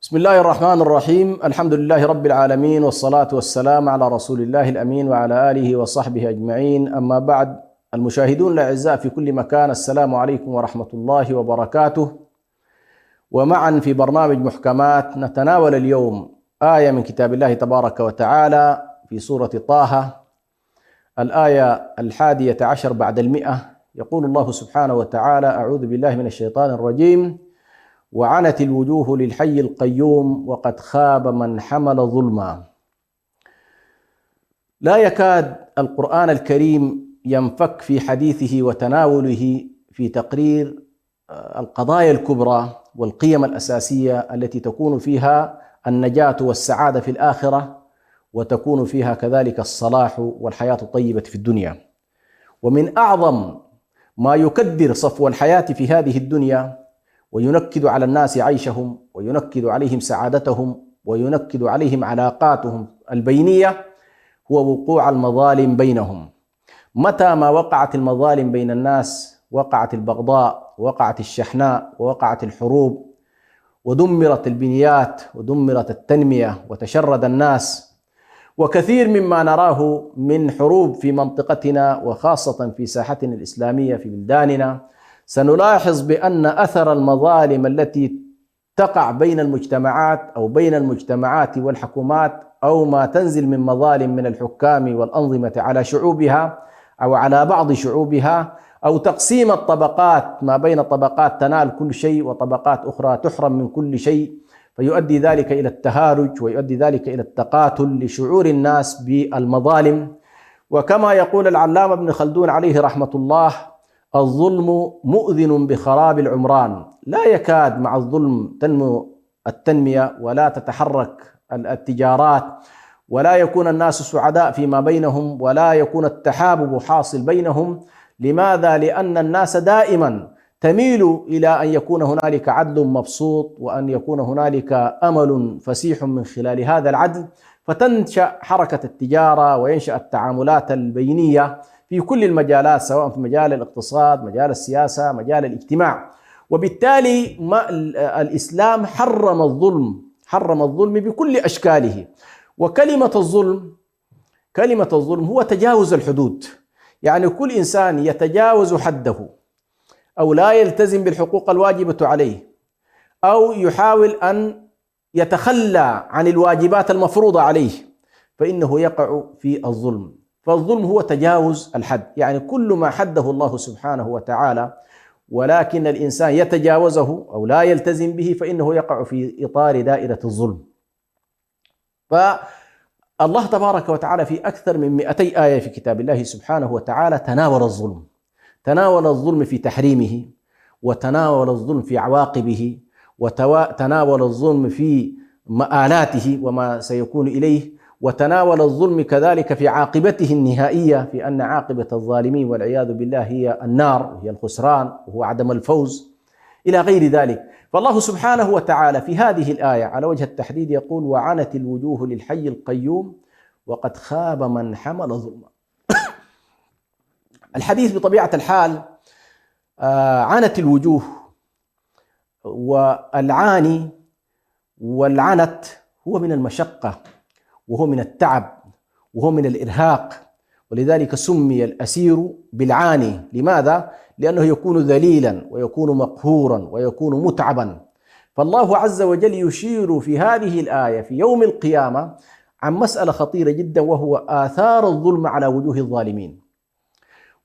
بسم الله الرحمن الرحيم. الحمد لله رب العالمين، والصلاة والسلام على رسول الله الأمين وعلى آله وصحبه أجمعين. أما بعد، المشاهدون الأعزاء في كل مكان، السلام عليكم ورحمة الله وبركاته. ومعا في برنامج محكمات نتناول اليوم آية من كتاب الله تبارك وتعالى في سورة طه، الآية 11 بعد 100. يقول الله سبحانه وتعالى: أعوذ بالله من الشيطان الرجيم: وعنت الوجوه للحي القيوم وقد خاب من حمل ظلما. لا يكاد القرآن الكريم ينفك في حديثه وتناوله في تقرير القضايا الكبرى والقيم الأساسية التي تكون فيها النجاة والسعادة في الآخرة، وتكون فيها كذلك الصلاح والحياة الطيبة في الدنيا. ومن أعظم ما يكدر صفو الحياة في هذه الدنيا وينكد على الناس عيشهم، وينكد عليهم سعادتهم، وينكد عليهم علاقاتهم البينية هو وقوع المظالم بينهم. متى ما وقعت المظالم بين الناس وقعت البغضاء، وقعت الشحناء، ووقعت الحروب، ودمرت البنيات، ودمرت التنمية، وتشرد الناس. وكثير مما نراه من حروب في منطقتنا وخاصة في ساحتنا الإسلامية في بلداننا، سنلاحظ بأن أثر المظالم التي تقع بين المجتمعات أو بين المجتمعات والحكومات، أو ما تنزل من مظالم من الحكام والأنظمة على شعوبها أو على بعض شعوبها، أو تقسيم الطبقات ما بين طبقات تنال كل شيء وطبقات أخرى تحرم من كل شيء، فيؤدي ذلك إلى التهارج ويؤدي ذلك إلى التقاتل لشعور الناس بالمظالم. وكما يقول العلامة ابن خلدون عليه رحمة الله: الظلم مؤذن بخراب العمران. لا يكاد مع الظلم تنمو التنمية، ولا تتحرك التجارات، ولا يكون الناس سعداء فيما بينهم، ولا يكون التحابب حاصل بينهم. لماذا؟ لأن الناس دائما تميل إلى أن يكون هنالك عدل مبسوط، وأن يكون هنالك أمل فسيح من خلال هذا العدل، فتنشأ حركة التجارة وينشأ التعاملات البينية في كل المجالات، سواء في مجال الاقتصاد، مجال السياسة، مجال الاجتماع. وبالتالي الإسلام حرم الظلم بكل أشكاله. وكلمة الظلم هو تجاوز الحدود، يعني كل إنسان يتجاوز حده أو لا يلتزم بالحقوق الواجبة عليه، أو يحاول أن يتخلى عن الواجبات المفروضة عليه، فإنه يقع في الظلم. فالظلم هو تجاوز الحد، يعني كل ما حده الله سبحانه وتعالى ولكن الإنسان يتجاوزه أو لا يلتزم به، فإنه يقع في إطار دائرة الظلم. فالله تبارك وتعالى في أكثر من 200 آية في كتاب الله سبحانه وتعالى تناول الظلم في تحريمه، وتناول الظلم في عواقبه، وتناول الظلم في مآلاته وما سيكون إليه، وتناول الظلم كذلك في عاقبته النهائية، في أن عاقبة الظالمين والعياذ بالله هي النار، وهي الخسران، وهو عدم الفوز إلى غير ذلك. فالله سبحانه وتعالى في هذه الآية على وجه التحديد يقول: وعنت الوجوه للحي القيوم وقد خاب من حمل ظلما. الحديث بطبيعة الحال عنت الوجوه، والعاني والعنت هو من المشقة، وهو من التعب، وهو من الإرهاق، ولذلك سمي الأسير بالعاني. لماذا؟ لأنه يكون ذليلا، ويكون مقهورا، ويكون متعبا. فالله عز وجل يشير في هذه الآية في يوم القيامة عن مسألة خطيرة جدا، وهو آثار الظلم على وجوه الظالمين.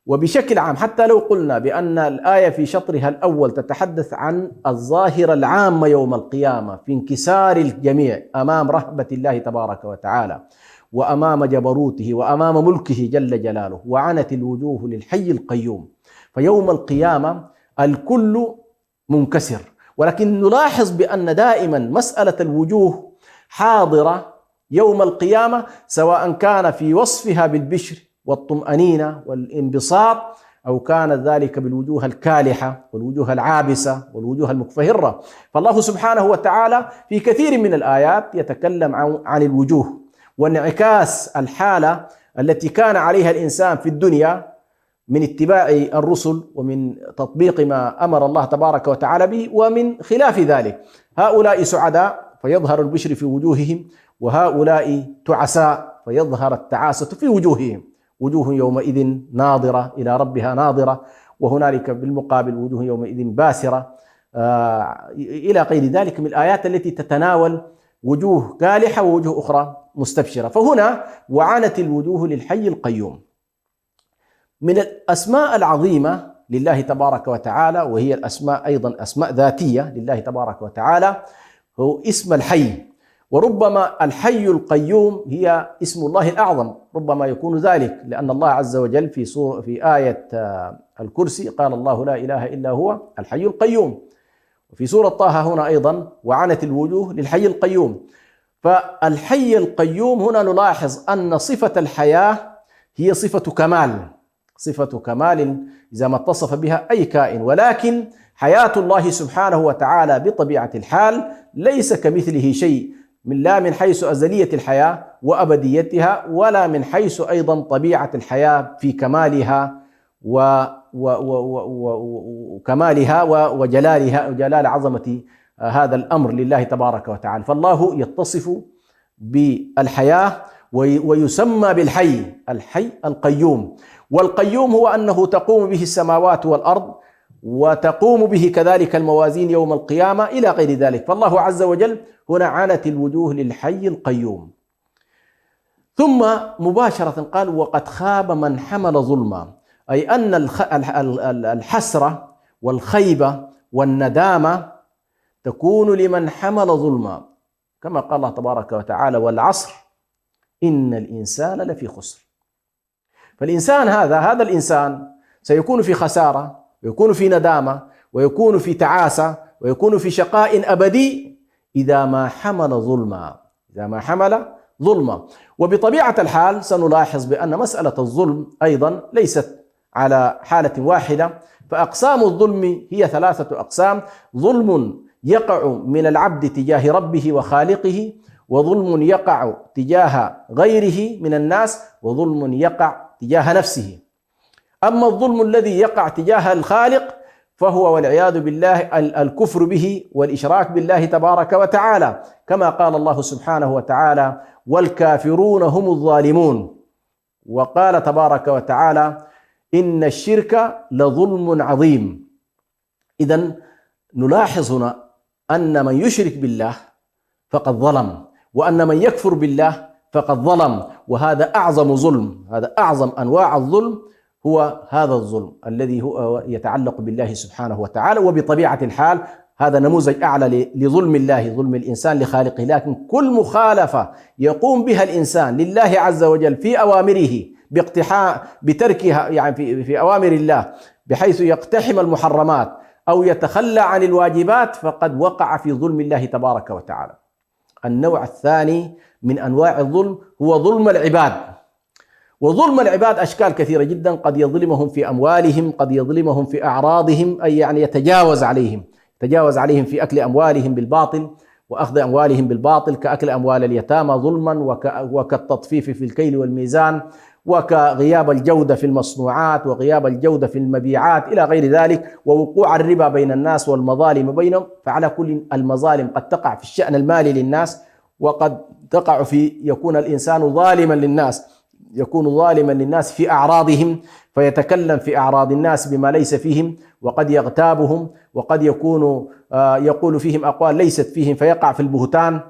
وبشكل عام حتى لو قلنا بأن الآية في شطرها الأول تتحدث عن الظاهرة العامة يوم القيامة في انكسار الجميع أمام رهبة الله تبارك وتعالى، وأمام جبروته، وأمام ملكه جل جلاله، وعنت الوجوه للحي القيوم. فيوم القيامة الكل منكسر، ولكن نلاحظ بأن دائما مسألة الوجوه حاضرة يوم القيامة، سواء كان في وصفها بالبشر والطمأنينة والانبساط، أو كان ذلك بالوجوه الكالحة والوجوه العابسة والوجوه المكفهرة. فالله سبحانه وتعالى في كثير من الآيات يتكلم عن الوجوه، وانعكاس الحالة التي كان عليها الإنسان في الدنيا من اتباع الرسل، ومن تطبيق ما أمر الله تبارك وتعالى به، ومن خلاف ذلك. هؤلاء سعداء فيظهر البشر في وجوههم، وهؤلاء تعساء فيظهر التعاسة في وجوههم، وجوه يومئذ ناظرة إلى ربها ناظرة، وهنالك بالمقابل وجوه يومئذ باسرة، إلى غير ذلك من الآيات التي تتناول وجوه كالحة ووجوه أخرى مستبشرة. فهنا وعنت الوجوه للحي القيوم. من الأسماء العظيمة لله تبارك وتعالى، وهي الأسماء أيضا أسماء ذاتية لله تبارك وتعالى، هو اسم الحي. وربما الحي القيوم هي اسم الله الأعظم، ربما يكون ذلك لأن الله عز وجل في آية الكرسي قال الله لا إله إلا هو الحي القيوم. وفي سورة طه هنا أيضا وعنت الوجوه للحي القيوم. فالحي القيوم هنا نلاحظ أن صفة الحياة هي صفة كمال، صفة كمال إذا ما اتصف بها أي كائن، ولكن حياة الله سبحانه وتعالى بطبيعة الحال ليس كمثله شيء، لا من حيث أزلية الحياة وأبديتها، ولا من حيث أيضا طبيعة الحياة في كمالها وكمالها وجلالها وجلال عظمة هذا الأمر لله تبارك وتعالى. فالله يتصف بالحياة ويسمى بالحي، الحي القيوم. والقيوم هو أنه تقوم به السماوات والأرض، وتقوم به كذلك الموازين يوم القيامة إلى غير ذلك. فالله عز وجل هنا عنت الوجوه للحي القيوم. ثم مباشرة قال وقد خاب من حمل ظلما، أي أن الحسرة والخيبة والندامة تكون لمن حمل ظلما، كما قال الله تبارك وتعالى والعصر إن الإنسان لفي خسر. فالإنسان هذا الإنسان سيكون في خسارة، ويكون في ندامة، ويكون في تعاسة، ويكون في شقاء أبدي إذا ما حمل ظلما. وبطبيعة الحال سنلاحظ بأن مسألة الظلم أيضا ليست على حالة واحدة، فأقسام الظلم هي 3 أقسام: ظلم يقع من العبد تجاه ربه وخالقه، وظلم يقع تجاه غيره من الناس، وظلم يقع تجاه نفسه. أما الظلم الذي يقع تجاه الخالق فهو والعياذ بالله الكفر به والإشراك بالله تبارك وتعالى، كما قال الله سبحانه وتعالى والكافرون هم الظالمون. وقال تبارك وتعالى إن الشرك لظلم عظيم. إذن نلاحظ هنا أن من يشرك بالله فقد ظلم، وأن من يكفر بالله فقد ظلم، وهذا أعظم ظلم، هذا أعظم أنواع الظلم، هو هذا الظلم الذي هو يتعلق بالله سبحانه وتعالى. وبطبيعة الحال هذا نموذج أعلى لظلم الله، ظلم الإنسان لخالقه. لكن كل مخالفة يقوم بها الإنسان لله عز وجل في أوامره بتركها، يعني في أوامر الله، بحيث يقتحم المحرمات أو يتخلى عن الواجبات، فقد وقع في ظلم الله تبارك وتعالى. النوع الثاني من أنواع الظلم هو ظلم العباد. وظلم العباد أشكال كثيرة جدا، قد يظلمهم في أموالهم، قد يظلمهم في أعراضهم، أي يعني يتجاوز عليهم في أكل أموالهم بالباطل وأخذ أموالهم بالباطل، كأكل أموال اليتامى ظلما، وكالتطفيف في الكيل والميزان، وكغياب الجودة في المصنوعات، وغياب الجودة في المبيعات إلى غير ذلك، ووقوع الربا بين الناس والمظالم بينهم. فعلى كل المظالم قد تقع في الشأن المالي للناس، وقد تقع يكون الإنسان ظالما للناس في أعراضهم، فيتكلم في أعراض الناس بما ليس فيهم، وقد يغتابهم، وقد يقول فيهم أقوال ليست فيهم فيقع في البهتان.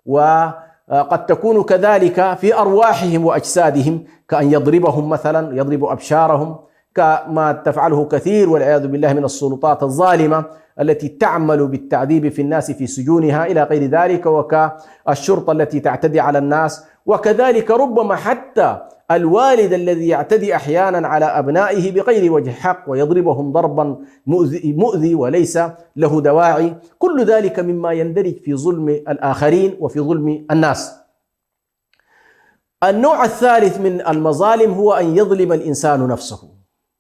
وقد تكون كذلك في أرواحهم وأجسادهم، كأن يضربهم مثلا، يضرب أبشارهم، كما تفعله كثير والعياذ بالله من السلطات الظالمة التي تعمل بالتعذيب في الناس في سجونها إلى غير ذلك، وكالشرطة التي تعتدي على الناس. وكذلك ربما حتى الوالد الذي يعتدي أحيانا على أبنائه بغير وجه حق، ويضربهم ضربا مؤذي وليس له دواعي. كل ذلك مما يندرج في ظلم الآخرين وفي ظلم الناس. النوع الثالث من المظالم هو أن يظلم الإنسان نفسه.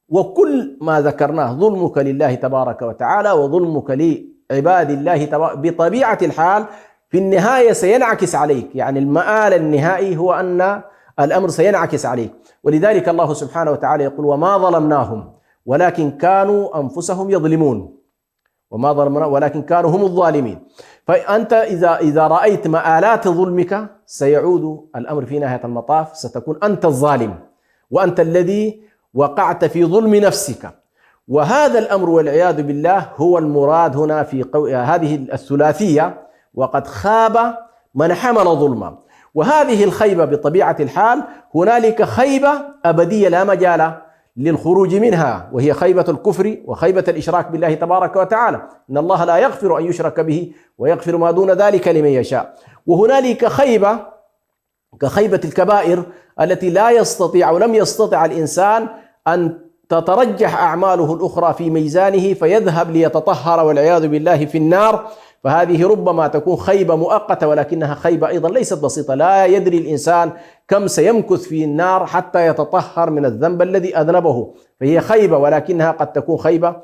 وكل ما ذكرناه، ظلمك لله تبارك وتعالى وظلمك لعباد الله بطبيعة الحال في النهاية سينعكس عليك، يعني المآل النهائي هو أن الأمر سينعكس عليك. ولذلك الله سبحانه وتعالى يقول وما ظلمناهم ولكن كانوا أنفسهم يظلمون. وما ظلمنا ولكن كانوا هم الظالمين. فأنت إذا رأيت مآلات ظلمك سيعود الأمر في نهاية المطاف ستكون أنت الظالم، وأنت الذي وقعت في ظلم نفسك. وهذا الأمر والعياذ بالله هو المراد هنا في هذه الثلاثية: وقد خاب من حمل ظلما. وهذه الخيبة بطبيعة الحال هنالك خيبة أبدية لا مجال للخروج منها، وهي خيبة الكفر وخيبة الإشراك بالله تبارك وتعالى. إن الله لا يغفر أن يشرك به ويغفر ما دون ذلك لمن يشاء. وهنالك خيبة كخيبة الكبائر التي لا يستطيع أو لم يستطع الإنسان أن تترجح أعماله الأخرى في ميزانه فيذهب ليتطهر والعياذ بالله في النار. فهذه ربما تكون خيبة مؤقتة، ولكنها خيبة أيضا ليست بسيطة. لا يدري الإنسان كم سيمكث في النار حتى يتطهر من الذنب الذي أذنبه، فهي خيبة ولكنها قد تكون خيبة.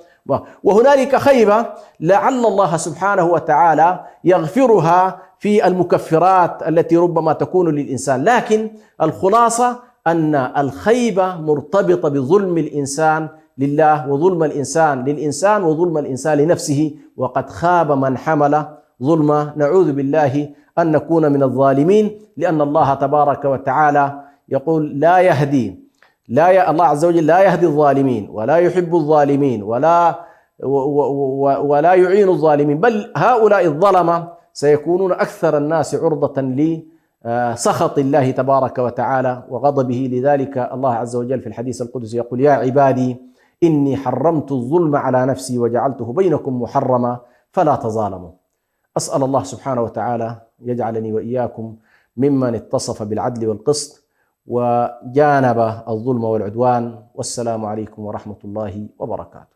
وهنالك خيبة لعل الله سبحانه وتعالى يغفرها في المكفرات التي ربما تكون للإنسان. لكن الخلاصة أن الخيبة مرتبطة بظلم الإنسان لله، وظلم الإنسان للإنسان، وظلم الإنسان لنفسه. وقد خاب من حمل ظلما. نعوذ بالله أن نكون من الظالمين، لأن الله تبارك وتعالى يقول الله عز وجل لا يهدي الظالمين ولا يحب الظالمين ولا يعين الظالمين، بل هؤلاء الظلمة سيكونون أكثر الناس عرضة لسخط الله تبارك وتعالى وغضبه. لذلك الله عز وجل في الحديث القدسي يقول: يا عبادي إني حرمت الظلم على نفسي وجعلته بينكم محرما فلا تظالموا. أسأل الله سبحانه وتعالى يجعلني وإياكم ممن اتصف بالعدل والقسط وجانب الظلم والعدوان. والسلام عليكم ورحمة الله وبركاته.